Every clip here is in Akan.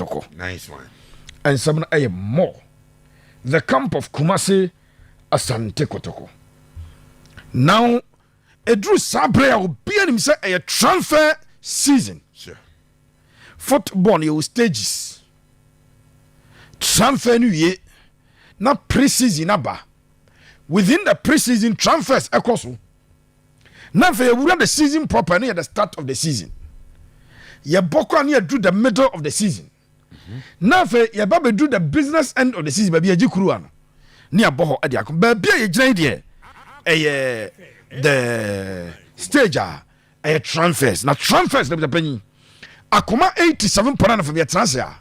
Kotoko. Nice one. And some more. The camp of Kumasi Asante Kotoko. Now, a Drew Sabre will be a transfer season. Sure. Football, you stages. Transfer new year. Not pre-season aba. Within the pre-season transfers, ekoso. Now for you run the season proper near the start of the season. You boko near do the middle of the season. Now for you babe do the business end of the season. Baby you kruano. Near boho adiakum. Baby you join the stage a transfers. Now transfers the penny. Akoma 87% from your transfer.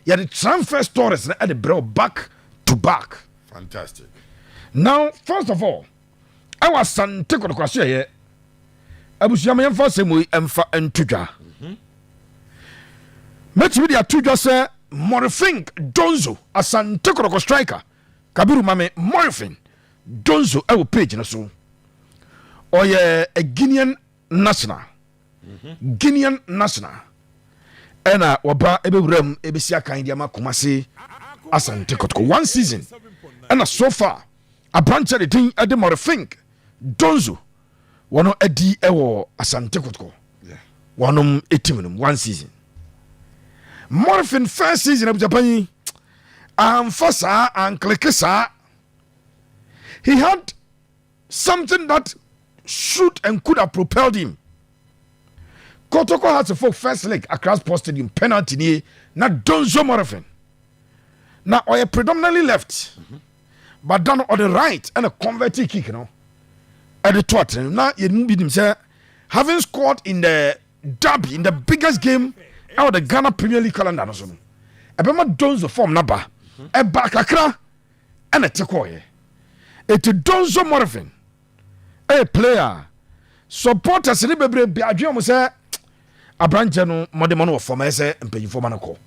You the transfer stories at the bro back to back. Fantastic. Now, first of all, I was Asante Kotoko here. Abusiama yemfa semu emfa entudwa. Mechi bi atudwa se Morphing Donzo Asante Kotoko striker. Kabiru mame Morphing Donzo e wo page na so. Oye a Guinean national. Guinean national. Ena waba ebewuram ebesia kan dia makomase Asante Kotoko 1 season. Ena so far a branch of the thing at the Morphing Donzo one edi ewo Asante Kotoko. One 18 1 season. Morphing first season of Japan Fasa and Klekesa. He had something that should and could have propelled him. Kotoko has a full first leg across post stadium penalty ni not Donzo Morphing. Now I predominantly left. But down on the right and a converted kick, you know. At the top. Now you didn't beat him, sir. Having scored in the derby, in the biggest game out of the Ghana Premier League calendar. I remember Donzo form number. A back akra and a tekoye. It's Donzo Morphing. A player. Supporters in the baby be a dream, sir. A branch no modemano for me, sir, and pay for Manako.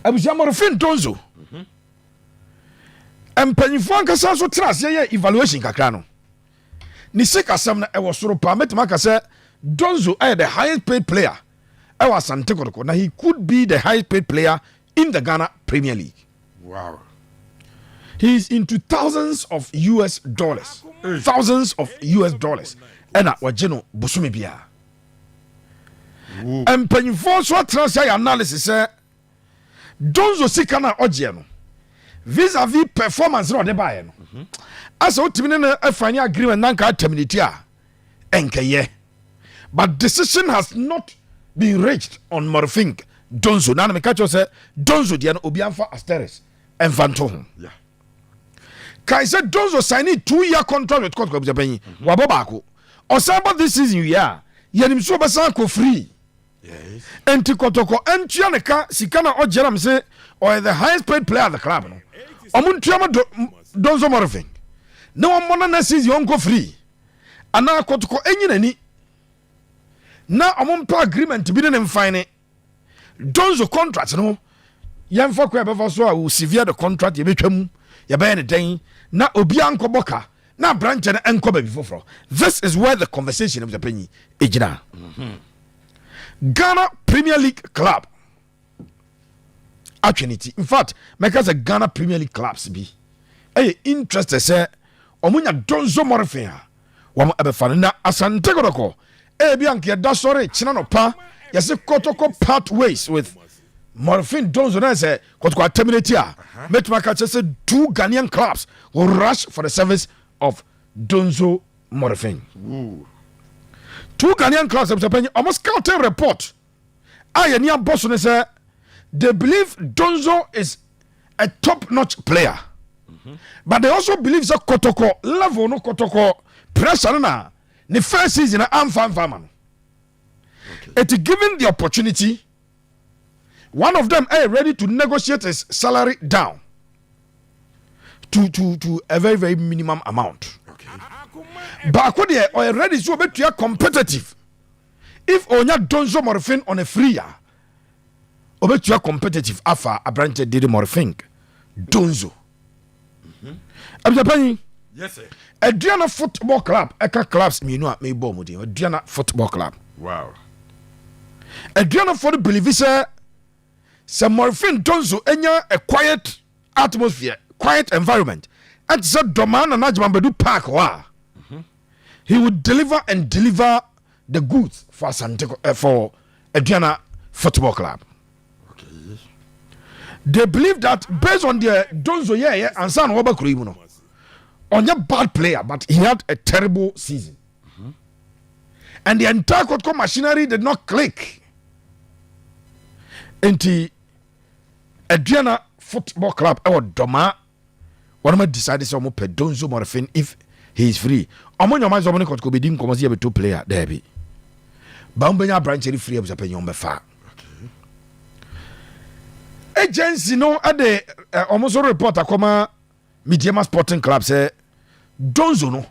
I was Morphing Donzo. Mpanyifo ankasa so trust ye evaluation kakra no ni sika sam na e wo soro pa metima say Donzo the highest paid player I was Asante Kotoko. Now he could be the highest paid player in the Ghana Premier League. Wow. He is into thousands of US dollars. Thousands of US dollars. And wajeno busumi bia. Mpanyifo so trust ye analysis say Donzo sika na oje no vis-a-vis performance no de bae no as o timi na afani agreement nanka terminate enkeye but decision has not been reached on Morphing Donzo na me catch you say Donzo de no obi amfa asteris enfanto ho yeah kai say Donzo sign 2-year contract with Kotoko Japan wabo baako o say about this season you are yenim so besan ko free. Yes. Enti Kotoko entua ne ka sika na ojeram say or the highest paid player at the club no omuntuama Donzo Morphing na omona na season onko free ana Kotoko enyinani na omumpa agreement bi ne mfine Donzo contract no yemfa kwa befa so a severe the contract ye betwam ye be ne den na obi anko boka na branch na enko ba bi foforo. This is where the conversation of the penny ejina. Ghana Premier League club actually, in fact, make us a Ghana Premier League clubs be. Hey, interested say, omunya Donzo Morphing. Wamo ebefane na Asante Kotoko. Eh, bianki da sorry, china no pa. Yase Kotoko part ways with Morphing Donzo. Na say Kotoko terminate here. Metmaka say 2 Ghanaian clubs will rush for the service of Donzo Morphing. 2 Ghanaian clubs almost scouting report. I near boss say they believe Donzo is a top-notch player. But they also believe that Kotoko level no Kotoko pressure na the first season I'm fan. It's given the opportunity. One of them are ready to negotiate his salary down to a very, very minimum amount. But they are already so competitive. If onya Donzo Morphing on a free year, obet you are competitive afa a branch did Morphing Donzo. Yes, sir. Aduana Football Club, Eka clubs me know Aduana Football Club. Wow. Aduana for the believe say sɛ Morphine Donzo enya a quiet atmosphere, quiet environment, and sɛ dɔmaa na n'adwuma bɛdu park hɔ he would deliver the goods for Asante for Aduana Football Club. Okay. They believe that based on the Donzo and San Wabakurimuno, on a bad player, but he had a terrible season. And the entire Kotoko machinery did not click. Into Aduana Football Club or Doma, one of my decided some Donzo Morphine if he is free. Among your minds, Omoni Kotoko be dim come see a two player there be. Bambenya branch free of Japan befa. Agency no at the almost report akoma Mediama Sporting Club say Donzo no.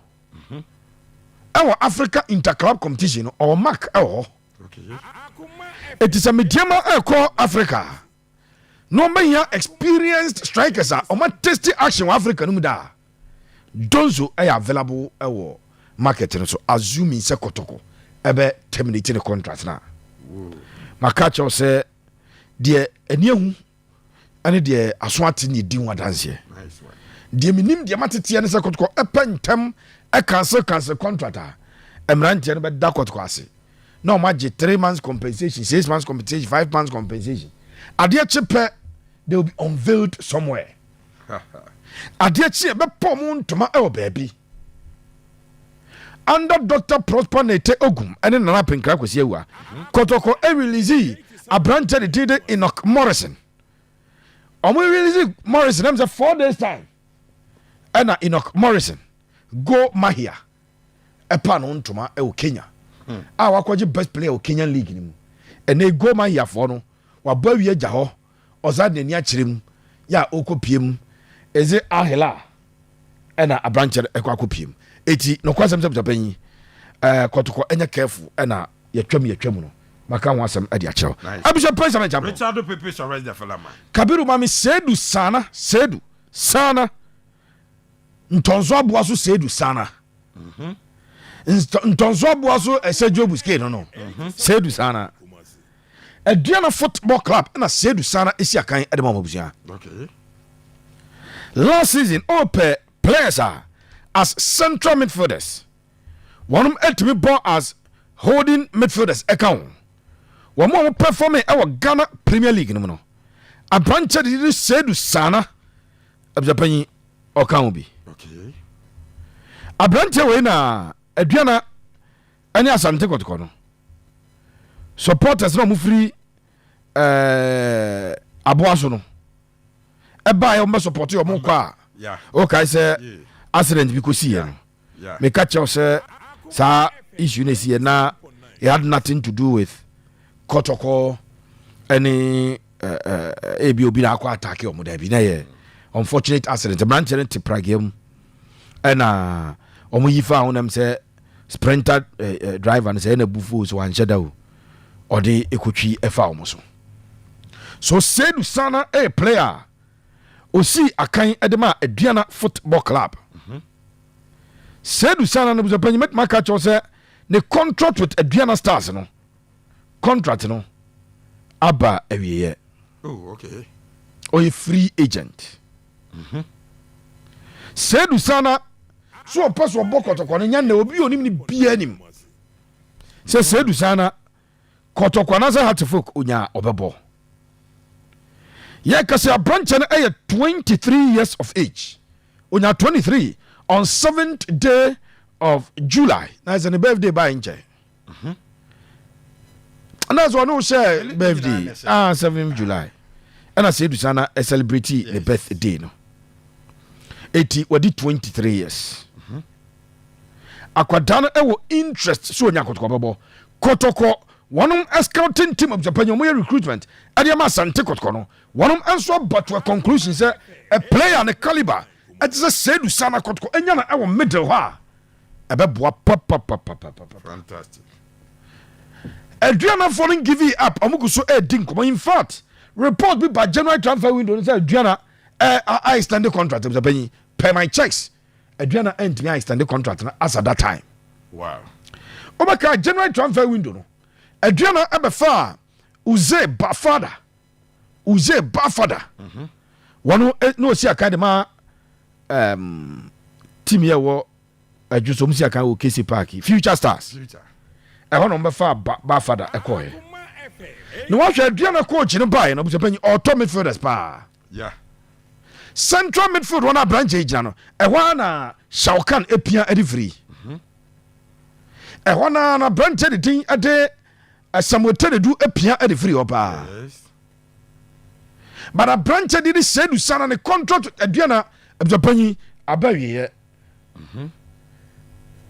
Our Africa Interclub competition or mark our. Okay. It is a Mediama call Africa. No man experienced strikers are or tasty action Africa no da. Donzo available our market so assuming se Kotoko ebe terminating the contract na. Makacho say the enihu ane the aswati ni din wadanse. Nice one. The minim the matete ne se Kotoko epentem cancel contract emrante no be da Kotoko ase. No maji 3 months compensation, 6 months compensation, 5 months compensation. Adia chepe they will be unveiled somewhere. Adia chepe be pomon toma e baby. Under Dr. Prosper Nete Ogum and then Nana Pinkra kwesi ewa. Kotoko e release a branch dedicated Enoch Morrison. Omo release Morrison them say 4 days time. And Enoch Morrison go Mahia. Epa no ntoma e Kenya. Wakwaji best player o Kenyan League ni mu. And they go Mahia for no. Wa ba wi agya ho. Ozad ne ni akyerem ya okopiem. Eze ahela. Ena a branch ekwa eti no kwasem se Japan Kotoko enya careful ena yatwam no maka ho asem ade a kyerɛw abisha pesa na jam Richard Pepe surrender the fella man Kabiru mami Seidu Saana ntonzo aboa so Seidu Saana ntonzo aboa so Esejo Buske no Seidu Saana Aduana Football Club na Seidu Saana esi akan ade mabusia. Okay. Last season ope players are as central midfielders. One of them to be born as holding midfielders account. One more performing our Ghana Premier League. No, a branch of the Seidu Saana of Japan or Kamubi. Okay. A branch away na Aduana and Asante Kotoko. Supporters no move free Abuasono. A buy on my support your Moka. Yeah. Okay, sir. Accident because here. Yeah. Me catch us sa issue ne see na it had nothing to do with Kotoko any ABOB na akwa attack o mo da bi na ye unfortunate accident branch te Prague and omo yifa honam say sprinter driver and say na bufu so wan sheda o de ekotwi efa omo so Seidu Saana a player osi akan edema Aduana Football Club. Seidu Saana no buzapanyi met makacho say the contract with Aduana Stars no contract no aba ewiye. Oh, okay. Or a free agent. Seidu Saana so pass wo Kotoko no nya na obi onim ni bia nim. Say Seidu Saana Kotoko na za hatfolk onya obebo. Yeah, because a branch and 23 years of age. When you're 23 on 7th day of July. That's a birthday by Inche. And that's one who share birthday. 7th July. And I said to Sana a celebrity the birthday. No. 80 what did 23 years. Akwadana ewo interest so nyakotoko Kotoko one scouting team of Japan recruitment Adiama Asante Kotoko no one answer but to a conclusion say a player and a caliber it is a Seidu Saana Kotoko enya na our middle ha ebeboa pop. Fantastic. Aduana falling give it up amuku so dinko in fact report be by January transfer window say Aduana I extend the contract of Japan pay my checks Aduana end me I extend the contract as at that time. Wow. Obaka January transfer window no Aduana ebefa uze bafada uze Bafada wano no si aka de ma team ye wo adwuso mu si aka wo KC Park Future Stars ɛhɔ no mbɛfa Bafada ɛkɔɛ no wahwɛ Aduana coach no bae no busapanyi auto midfielders pa central midfield one branch gyina no ɛhɔ na Shaukan epia edi free ɛhɔ na branch de din ade Samuel Tenedu epia edi free opa but a branch de Seidu Saana ne contract Aduana busapanyi abawiye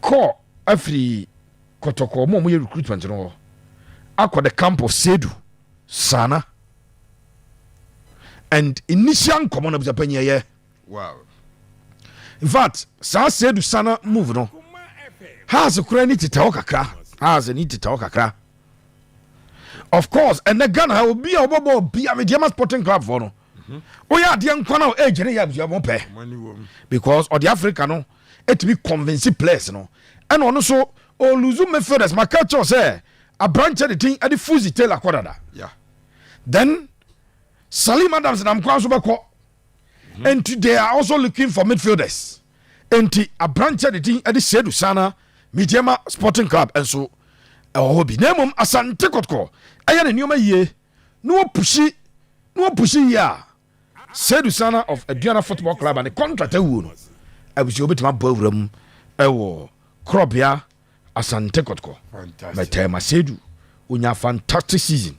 call afri Kotoko mo ye recruitment no akwa the camp of Seidu Saana and initial common of Japan. Wow. In fact, Seidu Saana move no has a credit to talk a need to talk. Of course, and the Ghana will be a bobo be a medium sporting club for no. We are the young corner age and you won't pay because of the African no it be convincing place no and also Oluzu midfielders makacho say a branch of the thing at the Fuzi Taylor Quadada. Yeah. Then Salim Adams and Amkwanso and they are also looking for midfielders. And a branch of the thing at the Seidu Saana Mediama Sporting Club and so hobby name Asante Kotoko. I had a new year. No pushy ya. Seidu Saana of Aduana Football Club and the contract I was your bit my ballroom. Crop ya. Asante Kotoko. Fantastic. My Seidu, unya fantastic season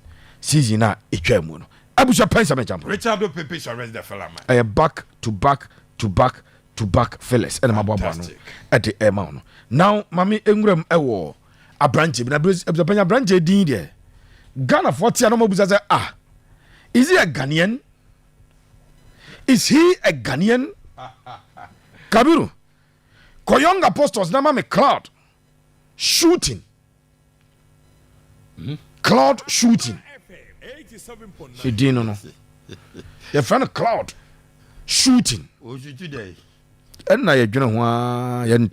na etwa no. Abusha pensa me jump. Richard Pepe arrest the fella man. I back to back fellas. And my baba no at the amount. Now mami engram ewo a branch na abusha branch din there. Ghana 40 no buza say is he a Ghanaian? Is he a Ghanaian? Kabiru. Koyong Apostles na mami Cloud shooting. Cloud shooting. You didn't know. Your friend Cloud shooting. And now you're doing one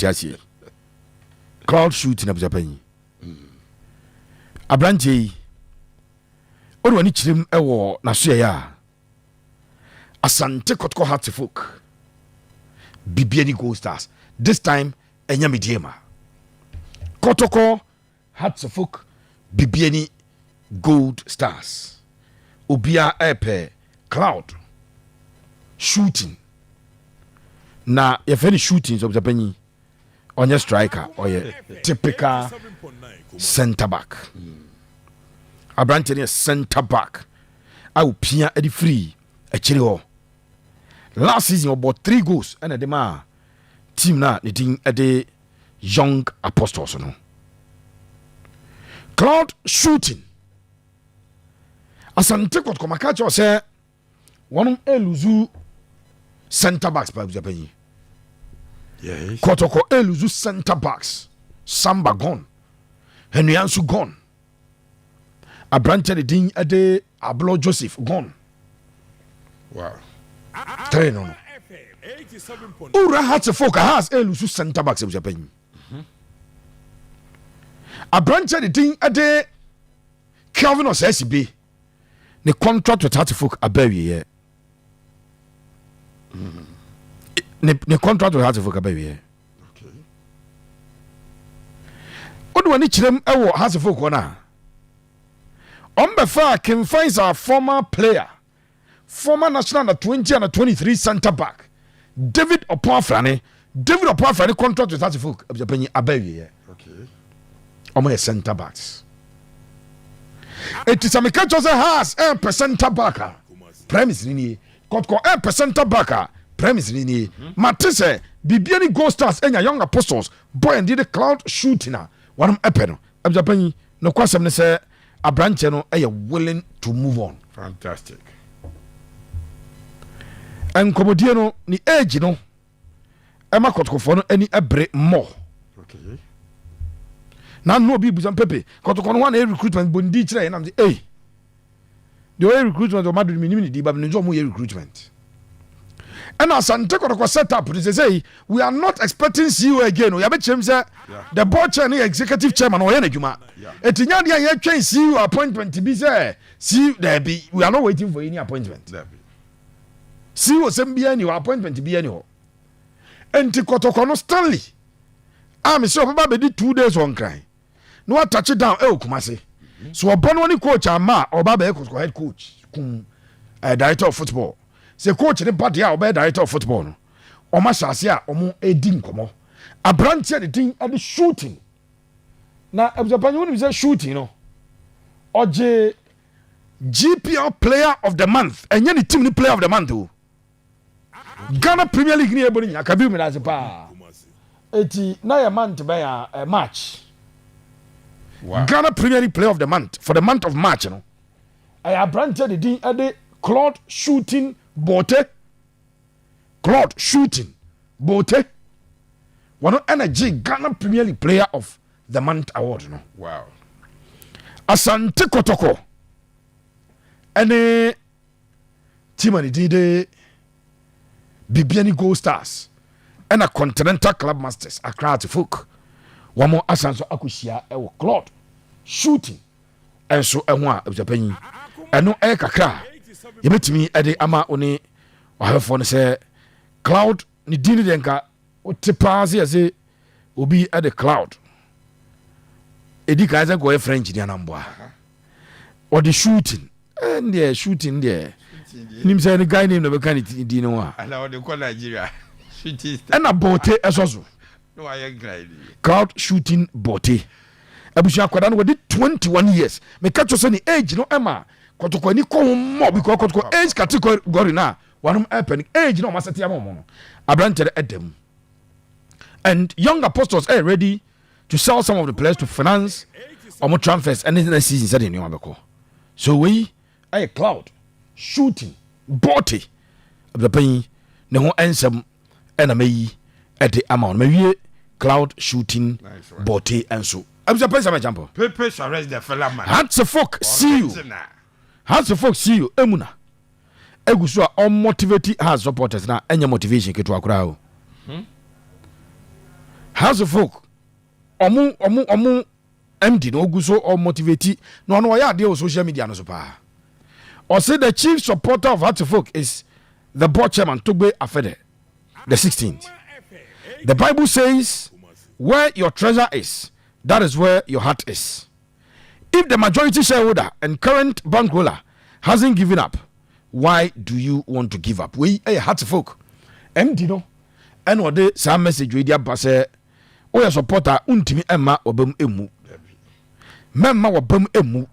Cloud shooting of Japan. A branch. Or when it's him a war, Nasuya. Asante Kotoko Hatsifuk. Bibiani Gold Stars. This time, Enyamidiema. Kotoko Hatsifuk. Bibiani Gold Stars. Ubia Epe Cloud shooting. Na if any shootings of Japan on your striker or your typical centre back. A branch in a centre back. I will pia Eddie free a chili. Last season about 3 goals and a dema team na the team at the young apostles no. Cloud shooting. Asante Kotoko makacho say one eluzu centre backs by Japan. Yes. Kotoko eluzu centre backs. Samba gone. Henryansu gone. A branch of the ding a day Ablo Joseph gone. Wow. 3 no. Ura Hatsefoka has eluzu centre backs of Japan. A branch of the ding a day Calvin or SCB. The contract with Hatsefoka a baby here. The contract with Hatsefoka a baby here. Okay. What do I need them? I Hatsefoka na. Ombefa can find our former player, former national under 20 and 23 centre back, David Opafrane. David Opafrane contract with Hatsefoka a baby here. Okay. Omo centre backs. It is a mechanical has a centre backer. Premise ni Kotoko a centre backer. Premise ni Matisse Bibiani Gold Stars and your young apostles boy and did a Cloud shooting one epeno. Abjapani no question say a branch no are willing to move on. Fantastic. And Comodiano ni age no Emma Kotoko for no any ebre more. Okay. Now no be busan pepe Kotoko one a recruitment bondi chire and I'm say hey the way recruitment o madu minimum di ba no mo recruitment And Asante Kotoko set up, they say, we are not expecting CEO again. We have a chance the board chair and the executive chairman or any juma. Etinya dia change CEO appointment to be say, see there be we are not waiting for any appointment. CEO sembia any appointment to be any. And Kotoko no Stanley. I'm sure Baba did 2 days on cry. No one touch it down, Kumasi. So a one coach ama or Baba head coach, director of football. Say coach the party or director of football. No. Or Masasia or more a dim como. A branch the thing at the shooting. Now, if the Panyun is a shooting, no. Or GPL player of the month. And you're the team player of the month too. Ghana Premier League near Boni, I can be as a pa. 80 na month by a match. Wow. Ghana Premier League player of the month for the month of March, you know. I have branded the thing at the Claude shooting bote. Claude shooting bote. One energy Ghana Premier League player of the month award, you know. Wow. Asante Kotoko. Any team and the Bibiani Gold Stars. And a Continental Club Masters Accra to folk. One more Asanso Akusia ewo Claude shooting. And so a one of the penny. And no air kakra. You met me at the ama one or have fun say Cloud ni dini denka o tipazi as it will be at the cloud. Edi kaza go French di anambwa. Or the shooting. And the shooting there. Nim say the guy named the mechanic di no wa. Allow the call Nigeria. And a bote esoso. No, I agree. Crowd shooting bote. Abusha kwadan we did 21 years. Me catch us any age no Emma. Kotoko ni ko mo because kotoko age category na. One happening age no masati amomo. Abranted edem. And young apostles are ready to sell some of the players to finance or more transfers and in the season said in Yamako. So we a cloud shooting bote of the pain no answer. And I may at the amount maybe cloud shooting bote and so I'm surprised I'm a jumper. Papers arrest the fella man. Hands of folk see you. Hands of folk see you. Emuna. Egusua unmotivated has supporters now. Any motivation ke to akura. Hands of folk. Omu empty no guso unmotivated. No ya dey on social media no so pa. Or say the chief supporter of Hands of folk is the board chairman Tugbe Afede. The 16th. The Bible says, where your treasure is, that is where your heart is. If the majority shareholder and current bankroller hasn't given up, why do you want to give up? We a heart folk. Empty no. And what they some message we dia pass o your supporter untimi emma obam emu. Memma wobam emu.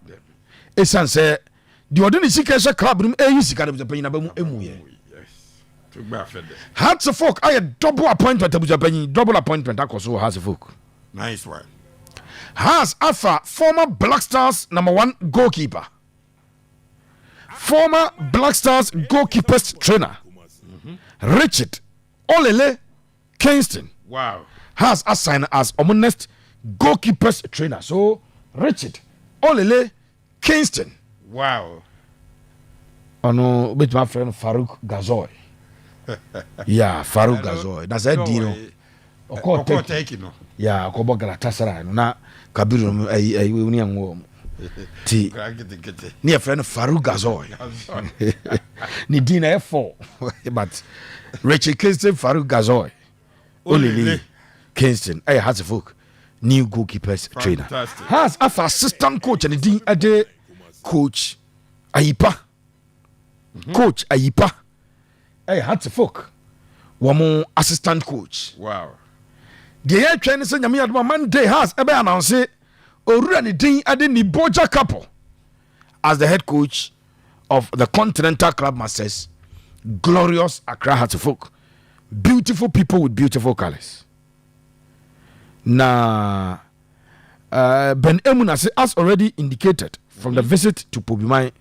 Esan say the ordinary secret club room e sika dem panyina bam emu ye. Hearts of folk, I a double appointment to Japan, double appointment. Also, Hearts of folk. Nice one. Has Alpha, former Black Stars #1 goalkeeper, former Black Stars goalkeepers trainer, Richard Olele Kingston. Wow. Has assigned as honest goalkeepers trainer. So, Richard Olele Kingston. Wow. Oh no, with my friend Farouk Gazoy. Yeah, Farouk Gazoy. That's a deal. Oko take no. Yeah, Kobo Galatasaray. Na Kabiru ai we ni anwo. Ti. Near friend Farouk Gazoy. Ni dina F4. But Richard Kingston Farouk Gazoy. Only Kingston. Hey, has a folk. New goalkeepers trainer. Has a assistant coach and the ade coach Ayipa. Coach Ayipa. Hey, had to folk. One more assistant coach. Wow. The air training saying Yami Monday has ebe announce it. Already ding adding the Boja couple as the head coach of the Continental Club Masters. Glorious Accra Hatfolk. Beautiful people with beautiful colors. Now, Ben Emunase has already indicated from the visit to Porcupine,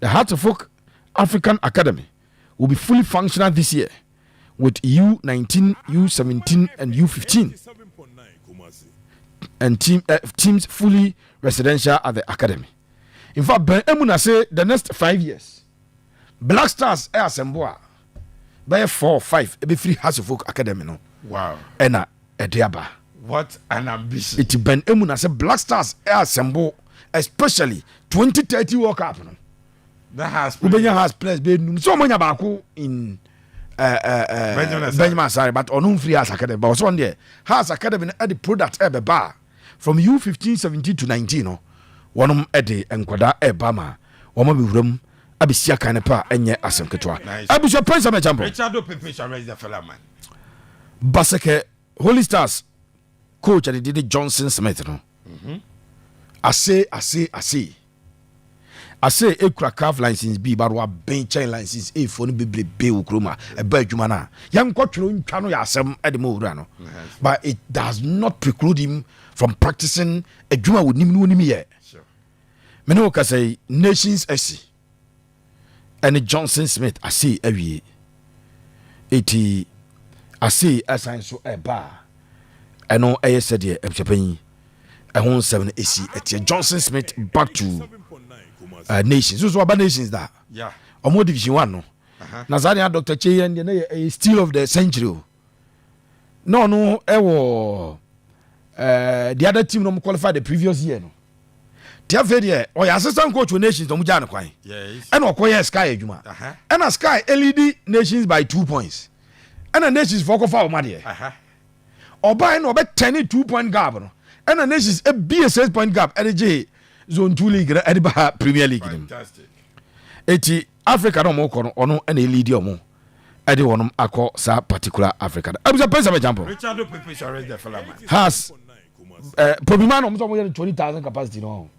the Hatfolk African Academy will be fully functional this year with U19, U17, and U15, and teams fully residential at the academy. In fact, Ben Emuna say the next 5 years, Black Stars Air Semboa, by 4 or 5 be free House of Folk Academy no. Wow. Ena ediaba. What an ambition. It ben emuna say Black Stars assemble especially 2030 World Cup no. That has Ubenya has players be num so manya baako in Benjamin Asare but on free House Academy but so on there House Academy at the product e be ba from U15 17 to 19 no wonom e de enkwada e ba ma womo be wuram abisia kan pa enye asem ketwa abisho prince am champo Richard Pepe shall raise the fella man. Baseke Holy Stars coach and did Johnson Smith no. I say ekura calf license B but wa ben chain license A for no be ukroma e ba adwuma na yam kwotwero ntwa no ya asem e de mo wura no but it does not preclude him from practicing adwuma wonim no wonim ye Sure. me no ka say Nations SC and Johnson Smith I see awie eti I see assign so e ba eno eye said e pchepan e hon 7 AC eti Johnson Smith back to Nations so about Nations that Yeah. omo division 1 no Nazania Dr. Cheyen de a steal of the century no e wo the other team no qualified the previous year no tia fede o ya assistant coach for Nations no mujana kwan Yes. and okoye Sky adwuma and Sky LED Nations by 2 points and a Nations for kofa o made oba no be 2-point gap no and a Nations a BSS point gap LG Zone 2 league and the Premier League. Fantastic. Eti Africa no mo kono ono and a lead omo ede wonum akọ sa particular Africa. Abuja pesa me jampo. Richard Pepe shall raise the fella man. Has Porcupine no so 20,000 capacity no.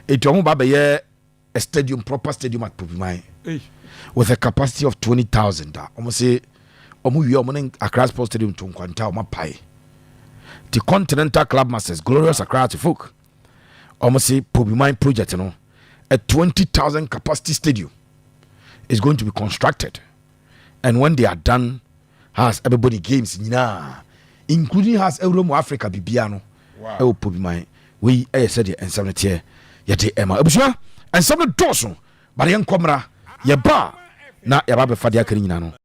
Eti omo ba be a stadium proper stadium at Porcupine with a capacity of 20,000 da. Omo say omo wi omo na Accra Sports Stadium to nkwanta omo pai. The Continental Club Masters Glorious Accra to folk. Almost say Porcupine project no a 20,000 capacity stadium is going to be constructed and when they are done has everybody games including has Europe Africa bibiano wow Porcupine we said and 70 yete Emma abusua and 7 doso but yen komra ye ba na ya ba be fa dia kan nyina no